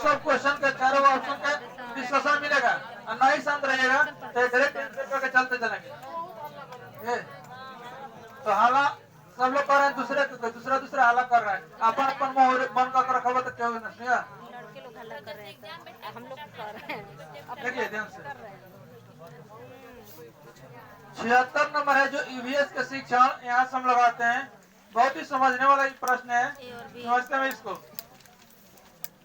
सब क्वेश्चन के चारों ऑप्शन के डिस्कशन मिलेगा और नहीं शांत रहिएगा तो डायरेक्ट आंसर करके चलते चलेंगे। तो हाला सब लोग कर रहे हैं, दूसरा हाला कर रहा है, अपन अपन मन का रखा हुआ तो क्या होगा ना। लड़के लोग हल्ला कर रहे हैं, हम लोग कर रहे हैं। देखिए ध्यान से 76 नंबर है जो ईवीएस के शिक्षण, यहाँ से हम लगाते हैं। बहुत ही समझने वाला प्रश्न है, समझते हैं इसको।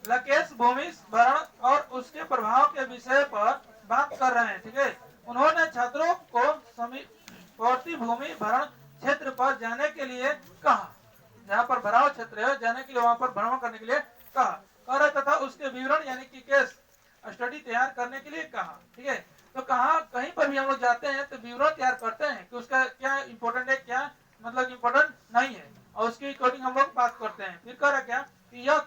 लकेश भूमि भरण और उसके प्रभाव के विषय पर बात कर रहे हैं, ठीक है। उन्होंने छात्रों को समीपवर्ती भूमि भरण क्षेत्र पर जाने के लिए कहा, जहाँ पर भराव क्षेत्र है जाने के लिए वहां पर भ्रमण करने के लिए कहा तथा उसके विवरण यानी कि केस स्टडी तैयार करने के लिए कहा, ठीक है। तो कहा कहीं पर भी हम लोग जाते हैं तो विवरण तैयार करते हैं कि उसका क्या इंपॉर्टेंट है, क्या मतलब इंपॉर्टेंट नहीं है, और उसके अकॉर्डिंग हम लोग बात करते हैं। फिर कह रहा क्या कि यह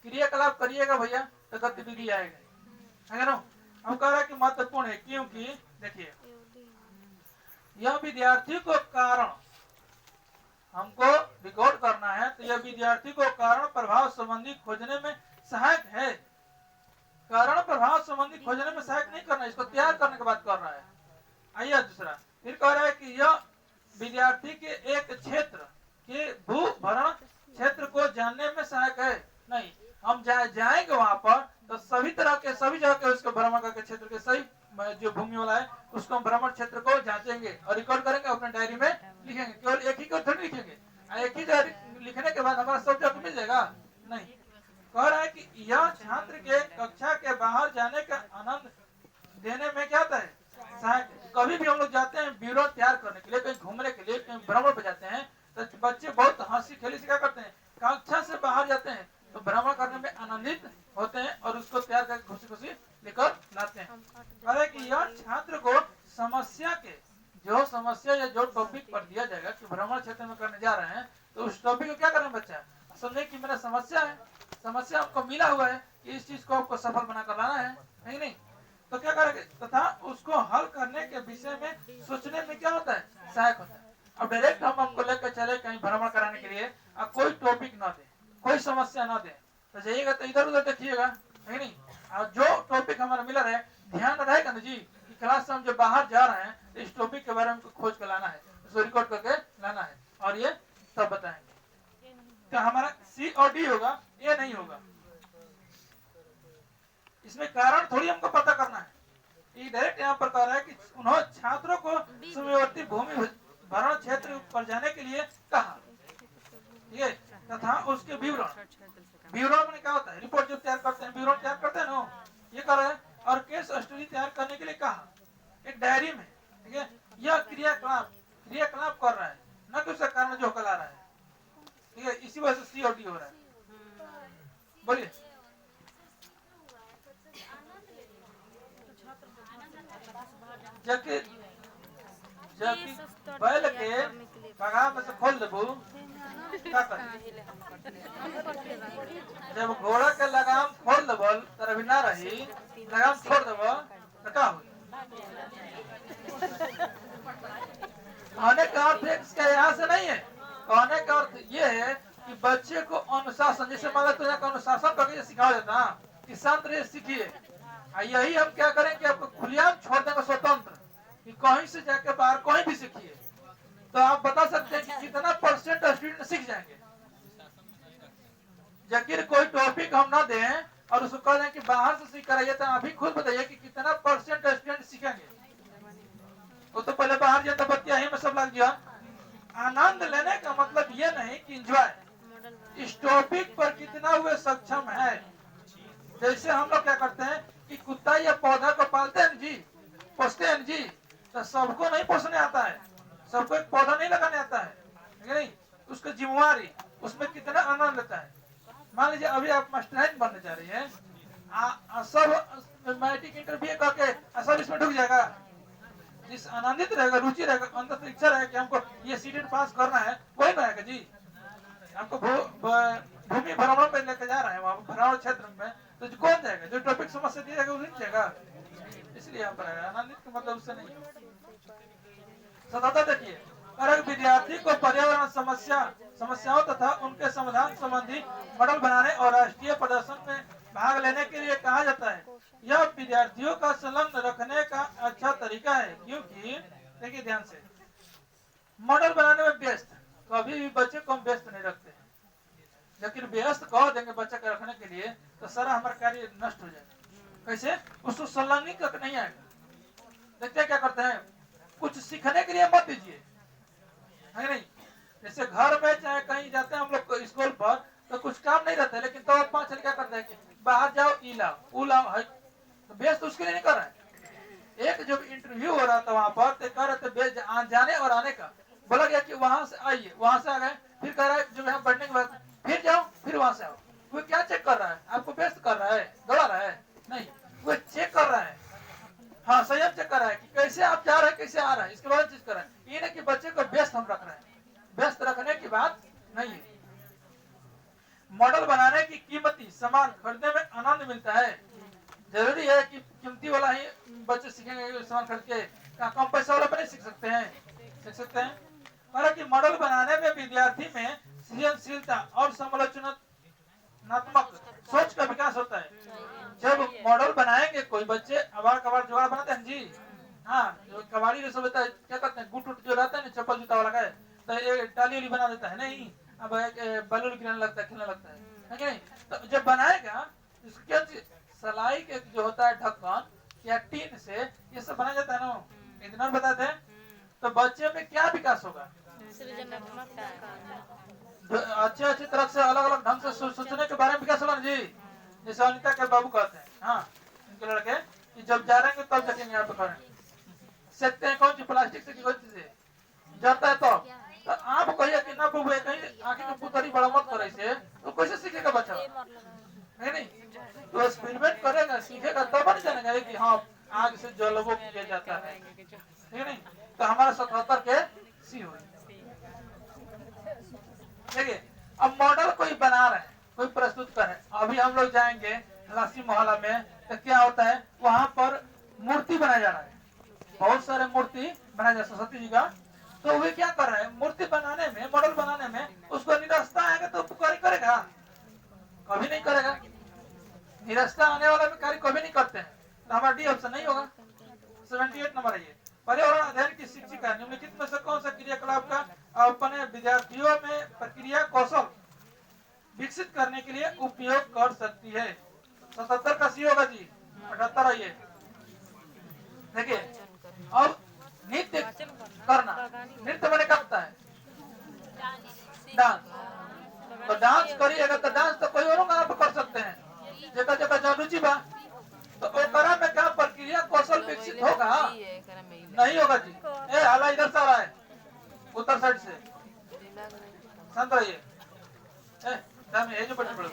क्रियाकलाप करिएगा भैया तो गतिविधि आएगा, है ना। हम कह रहे हैं कि महत्वपूर्ण है, क्योंकि देखिए यह विद्यार्थी को कारण हमको रिकॉर्ड करना है, तो यह विद्यार्थी को कारण प्रभाव संबंधी खोजने में सहायक है। कारण प्रभाव संबंधी खोजने में सहायक नहीं करना, इसको तैयार करने की बात कर रहा है। आइए दूसरा, फिर कह रहा है कि यह विद्यार्थी के एक क्षेत्र के भू भरण क्षेत्र को जानने में सहायक है। नहीं, हम जाएंगे वहां पर तो सभी जगह के उसके भ्रमण करके क्षेत्र के सही जो भूमि वाला है उसको हम भ्रमण क्षेत्र को जांचेंगे और रिकॉर्ड करेंगे, अपने डायरी में लिखेंगे। केवल एक ही को थोड़ी लिखेंगे, एक ही जगह लिखने के बाद हमारा सब जगह मिल जाएगा नहीं। कह रहा है कि यह छात्र के कक्षा के बाहर जाने का आनंद देने में क्या होता है, सहायक। कभी भी हम लोग जाते हैं ब्यूरो तैयार करने के लिए, कहीं घूमने के लिए, कहीं भ्रमण पे जाते हैं तो बच्चे बहुत हंसी खेली से क्या करते हैं, कक्षा से बाहर जाते हैं तो भ्रमण करने में आनंदित होते हैं और उसको तैयार करके खुशी खुशी लेकर लाते हैं। अरे कि यह छात्र को समस्या के जो समस्या या जो टॉपिक पर दिया जाएगा कि भ्रमण क्षेत्र में करने जा रहे हैं तो उस टॉपिक को क्या करना बच्चा, समझे कि मेरा समस्या है, समस्या आपको मिला हुआ है कि इस चीज को आपको सफल बनाकर लाना है, नहीं तो क्या करेंगे तथा उसको हल करने के विषय में सोचने में क्या होता है, सहायक होता है। अब डायरेक्ट हम आपको लेकर चले कहीं भ्रमण कराने के लिए और कोई टॉपिक ना दे, कोई समस्या ना दे तो जाइएगा तो इधर उधर देखिएगा, है नहीं। और जो टॉपिक हमारा मिला रहे ध्यान रहेगा ना जी कि क्लास से हम जब बाहर जा रहे हैं तो इस टॉपिक के बारे में खोज कर लाना है, उसको रिकॉर्ड करके लाना है और ये तब बताएंगे। तो हमारा सी और डी होगा, ये नहीं होगा। इसमें कारण थोड़ी हमको पता करना है, ये डायरेक्ट यहाँ पर कह रहा है कि उन्होंने छात्रों को समीपवर्ती भूमि भरण क्षेत्र पर जाने के लिए कहा, ठीक है, तथा उसके विवरण में क्या होता है, रिपोर्ट जो तैयार करते हैं, विवरण तैयार करते हैं ना, ये कर रहे हैं। और केस स्टडी तैयार करने के लिए कहा एक डायरी में, ठीक है। यह क्रियाकलाप कर रहा है, न कि उसका कारण जो कला रहा है, ठीक है। इसी वजह से सी और डी हो रहा है। बोलिए जबकि बैल के पगा में से खोल देबू क्या कर, जब घोड़ा के लगाम खोल देबल तर भी ना रही, लगाम छोड़ देबो तो क्या हो। कहने का अर्थ इसका यहाँ से नहीं है, कहने का अर्थ ये है कि बच्चे को अनुशासन, जैसे मान लो तुझे अनुशासन करके सिखा देता कि शांत रहिए सीखिए, यही हम क्या करें कि आपको खुलेआम छोड़ देंगे स्वतंत्र कि कहीं से जाके बाहर कहीं भी सीखिए। तो आप बता सकते हैं कि कितना परसेंट स्टूडेंट सीख जाएंगे। जबकि कोई टॉपिक हम ना दें और उसको कह दें कि बाहर से सीख कराइए, तो अभी खुद बताइए कि कितना परसेंट स्टूडेंट सीखेंगे। वो तो पहले बाहर जाता बच्चा ही में सब लग गया। आनंद लेने का मतलब ये नहीं कि एंजॉय, इस टॉपिक पर कितना हुए सक्षम है। जैसे हम लोग क्या करते हैं कि कुत्ता या पौधा को पालते हैं जी, पोसते हैं जी, तो सबको नहीं पोसने आता है, सबको एक पौधा नहीं लगाने आता है, नहीं। उसका जिम्मेवारी उसमें कितना आनंद लेता है। मान लीजिए अभी आप मास्टर बनने जा रही है, सब मैट्रिक इंटरव्यू करके सब इसमें ढुक जाएगा, जिस आनंदित रहेगा, रुचि रहेगा, अंदर से इच्छा रहेगा कि हमको ये सीटेट पास करना है, वही ना आएगा जी। हमको भूमि भ्रमण पे लेके जा रहे हैं वहाँ भ्रमण क्षेत्र में, तो कौन जाएगा, जो टॉपिक समस्या दिया जाएगा उसी जाएगा। इसलिए यहाँ पर आनंदित का मतलब उससे नहीं। सतत देखिए, अगर विद्यार्थी को पर्यावरण समस्याओं तथा उनके समाधान संबंधी मॉडल बनाने और राष्ट्रीय प्रदर्शन में भाग लेने के लिए कहा जाता है। यह विद्यार्थियों का संलग्न रखने का अच्छा तरीका है, क्योंकि देखिए ध्यान से, मॉडल बनाने में व्यस्त, कभी भी बच्चे को हम व्यस्त नहीं रखते हैं, लेकिन व्यस्त कह देंगे बच्चे को रखने के लिए तो सारा हमारा कार्य नष्ट हो जाएगा। कैसे? उसको संलग्न तक नहीं आएगा। देखते क्या करते हैं, कुछ सीखने के लिए मत दीजिए, है नहीं? जैसे घर में चाहे कहीं जाते हैं हम लोग स्कूल पर, तो कुछ काम नहीं रहता है, लेकिन तो पांच चल क्या करते हैं कि बाहर जाओ, ई लाओ, ऊ लाओ, है तो व्यस्त उसके लिए नहीं कर रहे हैं। एक जब इंटरव्यू हो रहा था वहां पर, तो कह रहे थे जाने और आने का, बोला गया कि वहां से आइए, वहां से आ गए, फिर कह रहा है जब यहाँ बढ़ने के बाद फिर जाओ, फिर वहां से आओ। वो क्या चेक कर रहा है? आपको व्यस्त कर रहा है, दौड़ा रहा है? नहीं, वो चेक कर रहा है, हाँ संयम चेक कर रहा है कि कैसे आप जा रहे हैं, कैसे आ रहा है, इसके बाद चीज कर रहा है। ये नहीं कि बच्चे को व्यस्त हम रख रहे हैं, व्यस्त रखने की बात नहीं है। मॉडल बनाने की कीमती सामान खरीदने में आनंद मिलता है। जरूरी है कि कीमती वाला ही बच्चे सीखेंगे, सामान खरीद के कम पैसा वाला पर नहीं सीख सकते हैं, सीख सकते हैं। हालांकि मॉडल बनाने में विद्यार्थी में सृजनशीलता और समालोचनात्मक सोच का विकास होता है। जब मॉडल बनाएंगे कोई बच्चे, अबार कबार जुगाड़ बनाते हैं जी, हाँ जो कबाड़ी जो सब होता है, क्या करते हैं, गुट उट जो रहता है ना, चप्पल जूता वाला का है, तो एक टाली उली बना देता है, नहीं अब बलून गिरने लगता है, खेलने लगता है कि नहीं? तो जब बनाएगा इसके सलाई के जो होता है ढक्कन या टीन से ये सब बनाया जाता है ना, इतना बताते हैं, तो बच्चे में क्या विकास होगा? अच्छे अच्छी तरह से अलग अलग ढंग से सोचने के बारे में विकास होगा ना जी। जैसे अनिता के बाबू कहते हैं, हाँ इनके लड़के कि जब जा रहे हैं तब देखेंगे यहाँ पे करें, सेकते हैं कौन सी प्लास्टिक से, कौन से जाता है तो आप कहिए कि ना बबू कहीं आंखें की पुतरी बड़ा मत करे से, तो कैसे सीखेगा बच्चा? नहीं, तो एक्सपेरिमेंट करेगा, सीखेगा, तब नहीं जानेगा कि हाँ आग से जलवो किया जाता है, ठीक नहीं? तो हमारा 77 के सी हो। देखिए अब मॉडल कोई बना रहे हैं, कोई प्रस्तुत कर रहे हैं। अभी हम लोग जाएंगे हलासी मोहल्ला में, तो क्या होता है वहां पर मूर्ति बनाया जा रहा है, बहुत सारे मूर्ति बनाया जा रहा है सरस्वती जी का। तो वे क्या कर रहे हैं, मूर्ति बनाने में, मॉडल बनाने में उसको निरस्ता आएगा तो उपकारी करेगा? कभी नहीं करेगा। निरस्ता आने वाला भी कार्य कभी नहीं करते हैं, तो हमारा डी ऑप्शन नहीं होगा। 78 नंबर है ये। पर्यावरण अध्ययन की शिक्षिका निम्नलिखित में से कौन सा क्रियाकलाप का अपने विद्यार्थियों में प्रक्रिया कौशल विकसित करने के लिए उपयोग कर सकती है? 77 का सी होगा जी, 78 है ये। देखिए अब नृत्य करना, नृत्य मैंने क्या होता है? डांस। तो डांस करिएगा तो डांस तो कोई और आप कर सकते हैं, जगह जगह जहाँ रुचि बा, तो ओकरा में क्या प्रक्रिया कौशल विकसित होगा? नहीं होगा जी। ए हाला इधर से आ रहा है, उत्तर साइड से, शांत रहिए। ये जो बड़ी बड़ी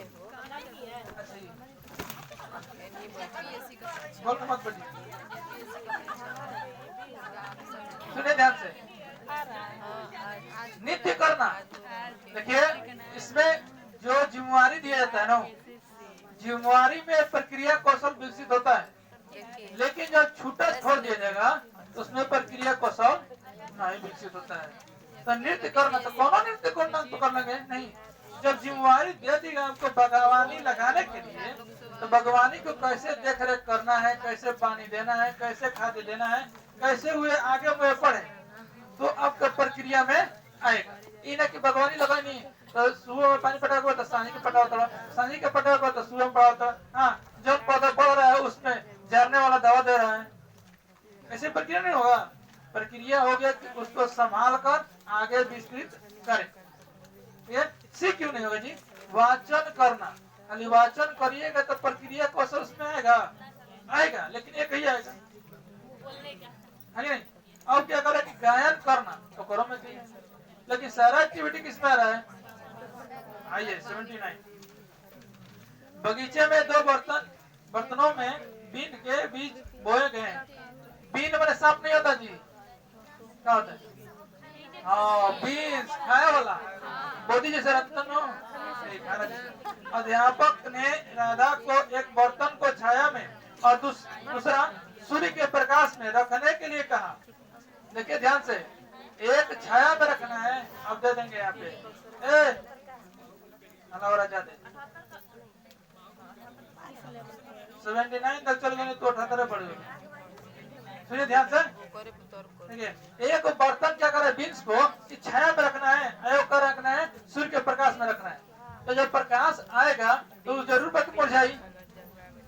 बोल मत बड़ी, सुने ध्यान से। नृत्य करना, देखिए इसमें जो जिम्मेवारी दिया जाता है ना, जिम्मेवारी में प्रक्रिया कौशल विकसित होता है, लेकिन जब छूटा छोड़ दिया जाएगा तो उसमें प्रक्रिया कौशल नहीं विकसित होता है। तो नृत्य करना, तो कौन नृत्य करना तो कर लेंगे नहीं। जब जिम्मेवारी दे दी गई हमको बागवानी लगाने के लिए, तो बागवानी को कैसे देख रेख करना है, कैसे पानी देना है, कैसे खाद देना है, कैसे हुए आगे हुए बढ़े, तो आपका प्रक्रिया में आएगा। इन्हें की बागवानी लगाई नहीं तो सुबह में पानी पटा हुआ तो सांझी के पटा होता, सांझी के पटा हुआ तो सुबह में पड़ा होता, हाँ जब पौधा बढ़ रहा है उसमें जरने वाला दवा दे रहा है, ऐसे प्रक्रिया नहीं होगा। प्रक्रिया हो गया कि उसको संभाल कर आगे विस्तृत करें। ये सी क्यों नहीं होगा जी? वाचन करना, खाली वाचन करिएगा तो प्रक्रिया कौशल उसमें आएगा, आएगा, लेकिन एक ही आएगा, है नहीं? अब क्या करें कि गायन करना तो करो में चाहिए, लेकिन सारा एक्टिविटी किसमें आ रहा है? आइए 79। बगीचे में 2 बर्तनों में बीन के बीज बोए गए। बीन मैंने साफ नहीं होता जी, क्या होता है? हाँ बीन्स खाया वाला, बोधी जैसे रत्न हो। अध्यापक ने राधा को एक बर्तन को छाया में और दूसरा सूर्य के प्रकाश में रखने के लिए कहा। देखिए ध्यान से, एक छाया में रखना है, अब दे देंगे यहाँ पे, 79 तक चल गए तो 78 पड़ गए। सुनिए ध्यान से, देखिए एक बर्तन क्या करे, बीन्स को छाया में रखना है, अयोग रखना है, सूर्य के प्रकाश में रखना है। तो जब प्रकाश आएगा तो जरूर मुरझाई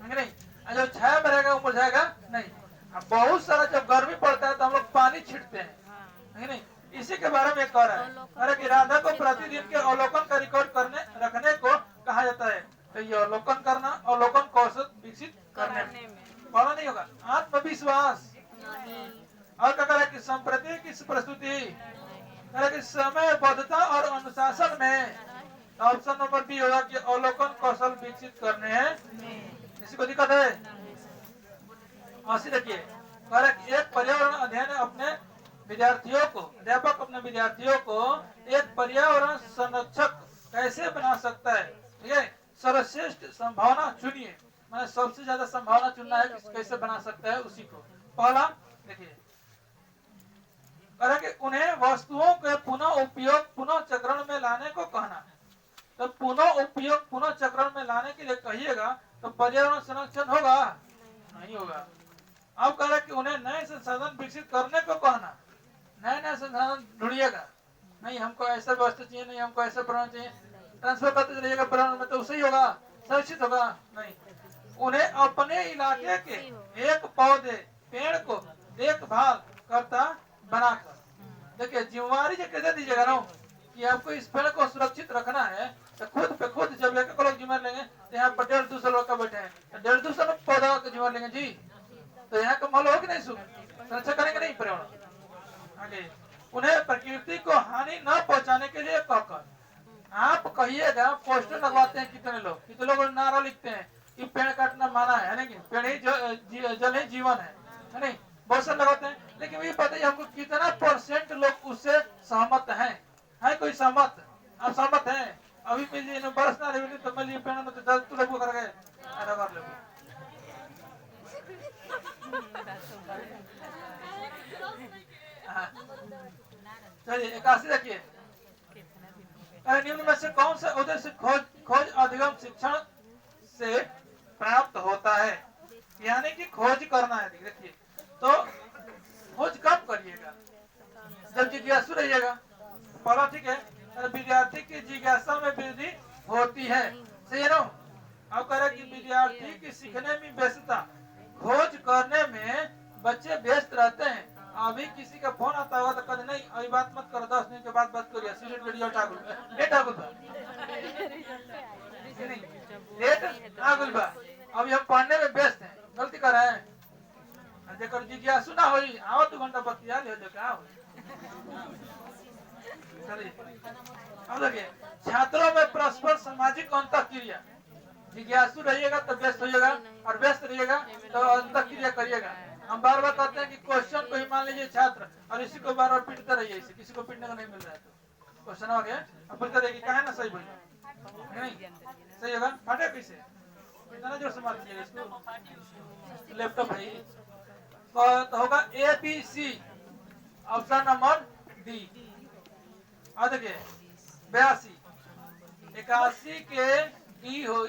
नहीं, जब छाया में रहेगा वो मुरझाएगा नहीं। अब बहुत सारा जब गर्मी पड़ता है तो हम लोग पानी छिड़ते हैं नहीं। इसी के बारे में कह रहा है, अरे कि राधा को प्रतिदिन के अवलोकन का रिकॉर्ड करने रखने को कहा जाता है। तो ये अवलोकन करना, अवलोकन कौशल विकसित करने में पढ़ा नहीं होगा। आत्मविश्वास और क्या करें कि संप्रति की प्रस्तुति करें कि समयबद्धता और अनुशासन में। ऑप्शन नंबर बी होगा कि अवलोकन कौशल विकसित करने हैं। किसी को दिक्कत है? ऐसे देखिए, एक पर्यावरण अध्ययन अपने विद्यार्थियों को, अध्यापक अपने विद्यार्थियों को एक पर्यावरण संरक्षक कैसे बना सकता है। ठीक है, सर्वश्रेष्ठ संभावना चुनिए, मैंने सबसे ज्यादा संभावना चुनना है कैसे बना सकता है उसी को। पहला देखिए, कि उन्हें वस्तुओं के पुनः उपयोग पुनः चक्रण में लाने को कहना। तो पुनः उपयोग पुनः चक्रण में लाने के लिए कहिएगा तो पर्यावरण संरक्षण होगा नहीं होगा। अब कह रहे कि उन्हें नए संसाधन विकसित करने को कहना, नए नए संसाधन ढूंढिएगा। नहीं हमको ऐसा व्यवस्था चाहिए, नहीं हमको ऐसा पर्यावरण चाहिए, ट्रांसफर करते चलिएगा पर्यावरण में तो उससे ही होगा, सुरक्षित होगा नहीं। उन्हें अपने इलाके के एक पौधे पेड़ को देखभाल करता बनाकर, देखिए जिम्मेवारी जो कैसे दीजिएगा ना कि आपको इस पेड़ को सुरक्षित रखना है, तो खुद पे खुद जब एक लोग जिम्मेदार लेंगे तो यहाँ पर 150 लोग का बैठे हैं, 150 लोग पौधा का जिम्मेदार लेंगे जी, तो यहाँ का माल हो कि नहीं, सुरक्षा करेंगे नहीं पर्यावरण। आगे उन्हें प्रकृति को हानि न पहुंचाने के लिए कहकर आप कहिएगा। पोस्टर लगवाते हैं कितने लोग नारा लिखते हैं कि पेड़ काटना माना है नहीं, पेड़ ही जल ही जीवन है नहीं, बहुत सारे लगाते हैं। लेकिन ये बताइए हमको कितना % लोग उससे सहमत हैं? है कोई सहमत? आप सहमत हैं? अभी भी बरस ना रही तो मैं पेड़ में तो तू लोग कर गए कर ले। चलिए 81 देखिए, निम्न में से कौन सा उद्देश्य खोज अधिगम शिक्षण से प्राप्त होता है? यानी कि खोज करना है। देखिए तो खोज कब करिएगा? जब जिज्ञासु रहिएगा। पहला ठीक है, विद्यार्थी की जिज्ञासा में वृद्धि होती है, सही है ना। अब कह रहे कि विद्यार्थी की सीखने में व्यस्तता, खोज करने में बच्चे व्यस्त रहते हैं। अभी किसी का फोन आता होगा तो कहते नहीं अभी बात मत करो, 10 दिन के बाद बात करिए, सीरियल वीडियो लेट आगुल बा, अभी हम पढ़ने में व्यस्त हैं, गलती कर रहे हैं। जेकर जिज्ञासु ना होई आओ 2 घंटा बतिया ले जो क्या हो। चलिए अब देखिए, छात्रों में परस्पर सामाजिक अंतःक्रिया, जिज्ञासु रहिएगा तो व्यस्त होइएगा और व्यस्त रहिएगा तो अंतःक्रिया करिएगा। हम बार बार कहते हैं कि क्वेश्चन को ही मान लीजिए छात्र और इसी को बार बार पीटते रहिए, इसे किसी को पीटने को नहीं मिल रहा है तो क्वेश्चन आ गया अब पीटते रहिए, कहा ना सही बोलिए नहीं सही होगा। फाटे कैसे इतना जोर से मार दीजिएगा इसको, लैपटॉप है तो होगा ABC ऑप्शन नंबर डी। और देखिए 82 81 के डी हो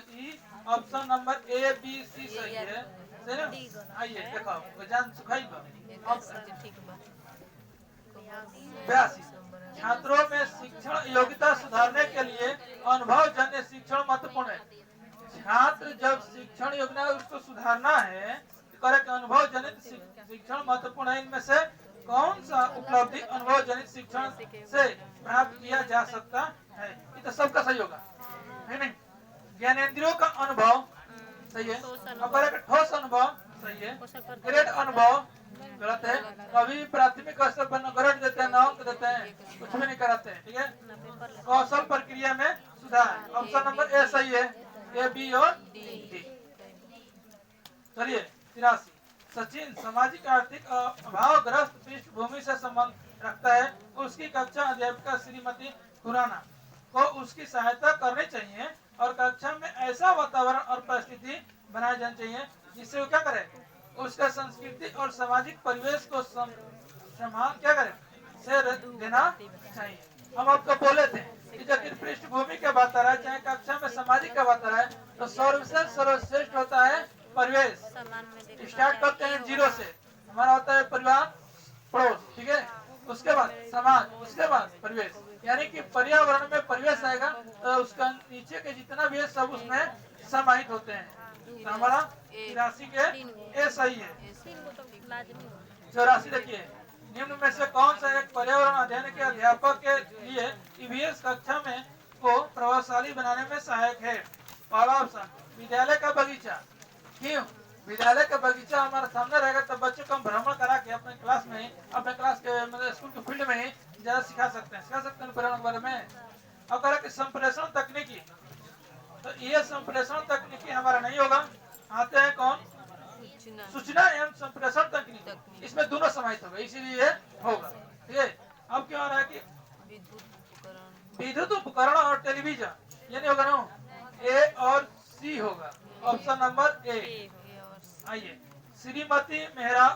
ऑप्शन नंबर ABC सही है। आइए देखो जान सुखाई 82 छात्रों में शिक्षण योग्यता सुधारने के लिए अनुभव जन्य शिक्षण महत्वपूर्ण है। छात्र जब शिक्षण योग्यता उसको सुधारना है तो करे कि अनुभव जनित शिक्षण महत्वपूर्ण है। इनमें से कौन सा उपलब्धि अनुभव जनित शिक्षण से प्राप्त किया जा सकता है? ये तो सबका सही होगा है नहीं। ज्ञानेंद्रियों का अनुभव सही है, ठोस अनुभव सही है, ग्रेड अनुभव गलत है। कभी प्राथमिक स्तर पर ग्रेड देते हैं, अंक देते हैं, कुछ भी नहीं कराते हैं। ठीक है, कौशल प्रक्रिया में सुधार ऑप्शन नंबर ए सही है, ए बी और डी। चलिए 83 सचिन सामाजिक आर्थिक अभावग्रस्त पृष्ठभूमि से संबंध रखता है। उसकी कक्षा अध्यापिका श्रीमती खुराना को उसकी सहायता करनी चाहिए और कक्षा में ऐसा वातावरण और परिस्थिति बनाई जानी चाहिए जिससे वो क्या करे, उसका संस्कृति और सामाजिक परिवेश को सम्मान क्या करे से देना चाहिए। हम आपको बोले थे कि जब पृष्ठभूमि का बात आ रहा है चाहे कक्षा में सामाजिक का बात आ रहा है तो सर्वश्रेष्ठ होता है परिवेश। स्टार्ट करते हैं जीरो से। हमारा होता है परिवार, पड़ोस, ठीक है, उसके बाद समाज, उसके बाद परिवेश। यानी कि पर्यावरण में परिवेश आएगा तो उसका नीचे के जितना भी है सब उसमें समाहित होते हैं। तो हमारा 83 के ए सही है। 84 देखिए, निम्न में से कौन सा एक पर्यावरण अध्ययन के अध्यापक के लिए ईवीएस कक्षा में को प्रभावशाली बनाने में सहायक है? पहला ऑप्शन विद्यालय का बगीचा। क्यों? विद्यालय का बगीचा हमारे सामने रहेगा तो बच्चों को हम भ्रमण करा के अपने क्लास में, अपने क्लास के मतलब स्कूल के फील्ड में ही ज्यादा सिखा सकते हैं पर्यावरण के बारे में। अब कह रहा कि संप्रेषण तकनीकी, तो ये संप्रेषण तकनीकी हमारा नहीं होगा। आते हैं कौन? सूचना एवं संप्रेषण तकनीक, इसमें दोनों समाहित होगा, इसीलिए होगा, ठीक है। अब क्या हो रहा है कि विद्युत उपकरण और टेलीविजन, ये नहीं होगा ना, ए और सी होगा, ऑप्शन नंबर ए। आइए, श्रीमती मेहरा,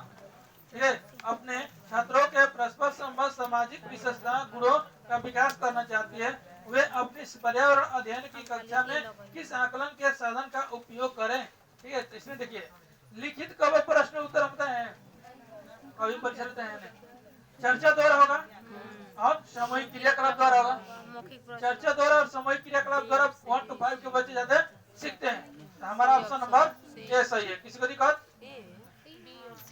ठीक है, अपने छात्रों के परस्पर संबंध सामाजिक विशेषता गुणों का विकास करना चाहती है। वे अपनी पर्यावरण अध्ययन की कक्षा में किस आकलन के साधन का उपयोग करें? ठीक है, तो इसमें देखिए लिखित कब प्रश्न उत्तर होता है, कभी परीक्षा देते हैं, चर्चा द्वारा होगा और सामूहिक क्रियाकलाप द्वारा होगा। चर्चा द्वारा और सामूहिक क्रियाकलाप द्वारा 1 to 5 के बच्चे जाते सीखते हैं। तो हमारा ऑप्शन नंबर ए सही है। किसी को दिक्कत?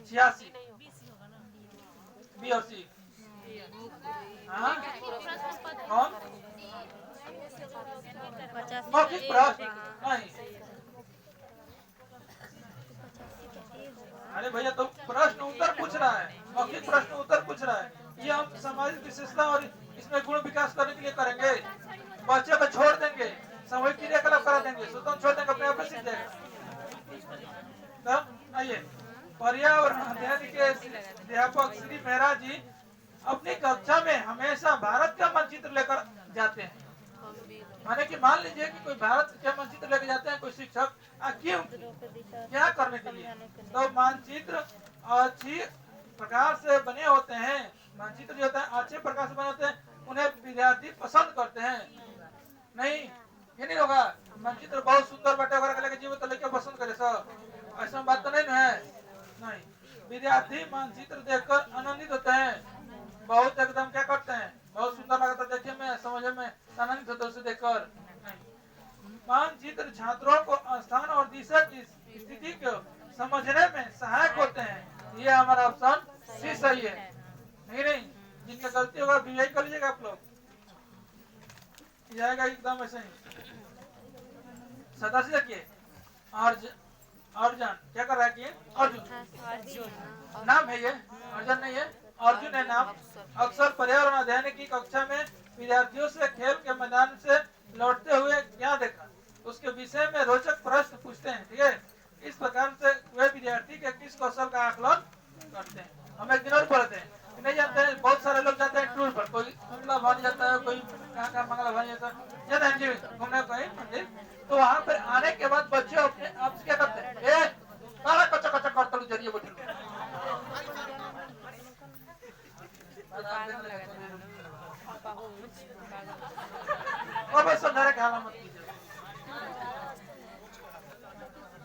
86 बी और सी। हाँ कौन? मौखिक प्रश्न नहीं। अरे भैया तो प्रश्न उत्तर पूछ रहा है, मौखिक प्रश्न उत्तर पूछ रहा है। ये हम सामाजिक विशेषता और इसमें गुण विकास करने के लिए करेंगे। बच्चे को छोड़ देंगे, सामूहिक क्रियाकलाप करा देंगे, स्वतंत्र छोड़ देंगे, अपने आप सीख जाएगा। तब आइए, पर्यावरण अध्ययन के अध्यापक श्री मेहरा जी अपनी कक्षा में हमेशा भारत का मानचित्र लेकर जाते हैं। माने कि मान लीजिए कि कोई भारत का मानचित्र लेकर जाते हैं कोई शिक्षक, क्यों, क्या करने के लिए? तो मानचित्र अच्छी प्रकार से बने होते हैं, मानचित्र जो होता है अच्छे प्रकार से बने होते हैं, उन्हें विद्यार्थी पसंद करते हैं। नहीं, ये नहीं होगा मानचित्र बहुत सुंदर बटे वगैरह लेके जीव तो लेके पसंद करे सब, ऐसा बात तो नहीं है। नहीं, विद्यार्थी मानचित्र देखकर आनंदित होते हैं, बहुत एकदम क्या करते हैं, बहुत सुंदर लगता है देखने में, समझने में आनंदित होते हैं उसे देखकर। मानचित्र छात्रों को स्थान और दिशा की स्थिति को समझने में सहायक होते हैं। ये हमारा ऑप्शन सी सही है। नहीं, जिनका गलती होगा यही कर लीजिएगा आप लोग, जाएगा एकदम ऐसे ही। 87 देखिए, अर्जुन क्या कर रहा है कि अर्जुन नाम है, ये अर्जुन नहीं है, अर्जुन है नाम। अक्सर पर्यावरण अध्ययन की कक्षा में विद्यार्थियों से खेल के मैदान से लौटते हुए क्या देखा, उसके विषय में रोचक प्रश्न पूछते हैं। ठीक है, इस प्रकार से वे विद्यार्थी के किस कौशल का आकलन करते हैं। हम एक दिन और पढ़ते हैं, नहीं जानते हैं, बहुत सारे लोग जाते हैं टूर पर, कोई मंगला भवन जाता है, कोई कहाँ मंगला भवन जाता है घूमने कहीं मंदिर, तो वहाँ पर आने के बाद बच्चे अपने आप से क्या करते हैं, कच्चा कच्चा करता जरिए बैठे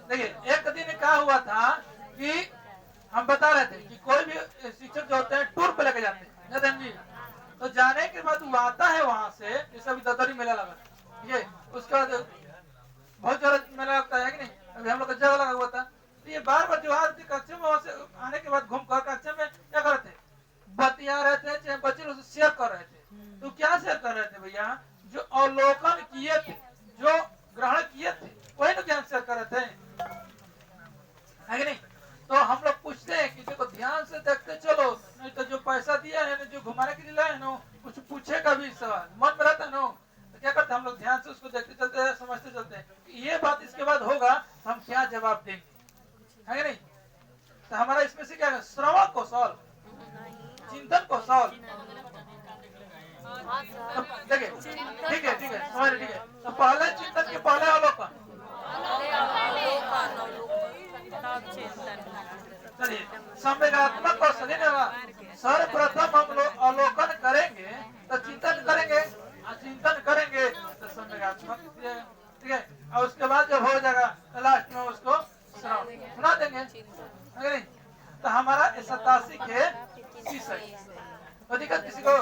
देखिए। एक दिन क्या हुआ था कि हम बता रहे थे कि कोई भी शिक्षक जो होते हैं टूर पे लेके जाते हैं जतन जी, तो जाने के बाद वो आता है वहां से, जैसे अभी ददरी मेला लगा, ये उसके बाद बहुत ज्यादा मेला लगता है कि नहीं, अभी हम लोग का जगह लगा हुआ था, तो ये बार बार जो आज कक्षा में वहां से आने के बाद घूम कर कक्षा में क्या कर रहे थे, बतिया रहे थे, चाहे बच्चे लोग शेयर कर रहे थे। तो क्या शेयर कर रहे थे भैया, जो अवलोकन किए थे, जो ग्रहण किए थे, वही तो ज्ञान शेयर कर रहे थे, है कि नहीं। तो हम लोग पूछते हैं कि देखो ध्यान से देखते चलो, नहीं तो जो पैसा दिया है ना, जो घुमाने के लिए लाए ना, कुछ पूछेगा भी सवाल मन में रहता है ना, तो क्या करते हैं हम लोग ध्यान से उसको देखते चलते हैं, समझते चलते हैं कि ये बात इसके बाद होगा तो हम क्या जवाब देंगे, है कि नहीं। तो हमारा इसमें से क्या है, श्रवण कौशल, चिंतन कौशल। देखिए ठीक है समझ, ठीक है। तो पहले चिंतन के पहले अवलोकन, चलिए संवेगात्मक और सर्वप्रथम हम लोग अवलोकन करेंगे तो चिंतन करेंगे, चिंतन करेंगे तो संवेगात्मक, ठीक है। और उसके बाद जब हो जाएगा तो लास्ट में उसको सुना देंगे। अगर नहीं तो हमारा 87 के 30 है। तो दिक्कत किसी को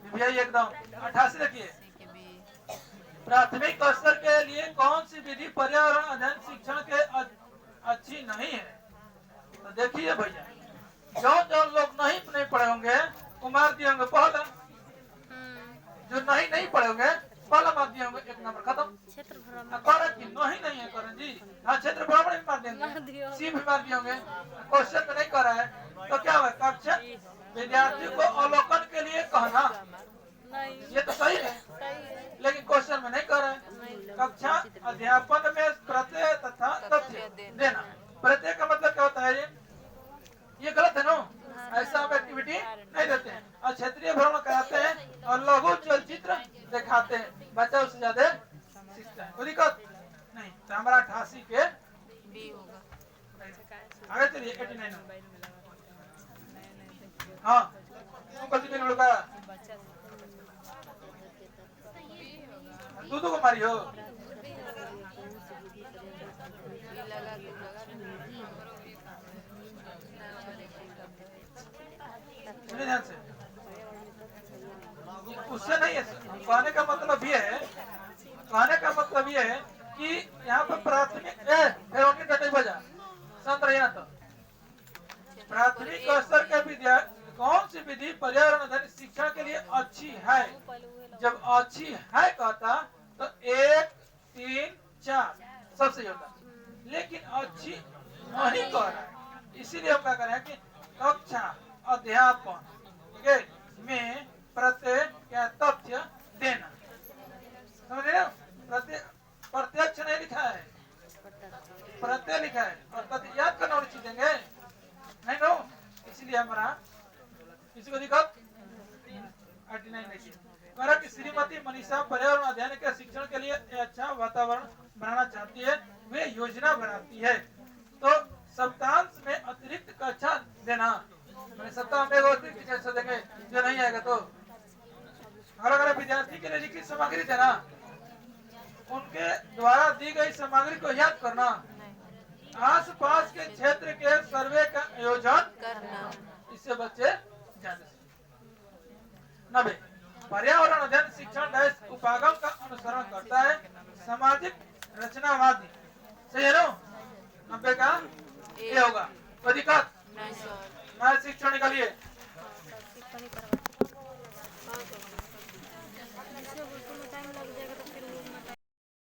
VVI एकदम 88 रखिए। प्राथमिक स्तर के लिए कौन सी विधि पर्यावरण अध्ययन शिक्षण के अच्छी नहीं है? तो देखिए भैया, जो लोग नहीं पढ़े होंगे वो मार दिए होंगे पहला, जो नहीं पढ़े होंगे पहला मार दिए होंगे, 1 नंबर खत्म। क्षेत्र भ्रमण कि नहीं है करण जी, हाँ क्षेत्र भ्रमण भी मार देंगे, सी भी मार दिए होंगे। क्वेश्चन में नहीं कर रहा है तो क्या हुआ? कक्षा विद्यार्थी को अवलोकन के लिए कहना, ये तो सही है, लेकिन क्वेश्चन में नहीं कर रहा है। कक्षा अध्यापन में प्रत्यय तथा तथ्य देना। प्रत्यय का मतलब क्या होता है? ये गलत है ना, ऐसा हम एक्टिविटी नहीं देते हैं। और क्षेत्रीय भ्रमण कराते हैं और लघु चलचित्र दिखाते हैं, बच्चा उससे ज्यादा सीखता है। कोई दिक्कत नहीं। तो हमारा 88 के बी होगा। आगे चलिए 89। हाँ प्रतिदिन लड़का दूध को मारी हो। ध्यान से, उससे नहीं है। कहने का मतलब ये है, कहने का मतलब ये है कि यहाँ पर प्राथमिक बजा तो प्राथमिक स्तर के विद्यार्थी कौन सी विधि पर्यावरण अध्ययन शिक्षा के लिए अच्छी है? जब अच्छी है कहता तो 1, 3, 4 सबसे होता, लेकिन अच्छी नहीं कह रहा है। इसीलिए हम क्या कर रहे हैं कि कक्षा अध्यापन, ठीक है, में प्रत्यय क्या तथ्य देना। समझ रहे हो? प्रत्यक्ष नहीं लिखा है, प्रत्यय लिखा है, और तथ्य याद करना वाली चीज देंगे नहीं नो। इसीलिए हमारा किसी को दिक्कत 89 देखिए। कहा कि श्रीमती मनीषा पर्यावरण अध्ययन के शिक्षण के लिए अच्छा वातावरण बनाना चाहती है, वे योजना बनाती है। तो सप्ताहांत में अतिरिक्त कक्षा देना, सप्ताह में अतिरिक्त कक्षा देंगे, जो नहीं आएगा तो अलग अलग विद्यार्थी के लिए लिखित सामग्री देना, उनके द्वारा दी गई सामग्री को याद करना, आस पास के क्षेत्र के सर्वे का आयोजन करना, इससे बच्चे जाने। 90 पर्यावरण अध्ययन शिक्षण उपागम का अनुसरण करता है, सामाजिक रचनावादी। सही है ना? 90 का ये होगा। कोई दिक्कत नहीं। शिक्षण निकालिए।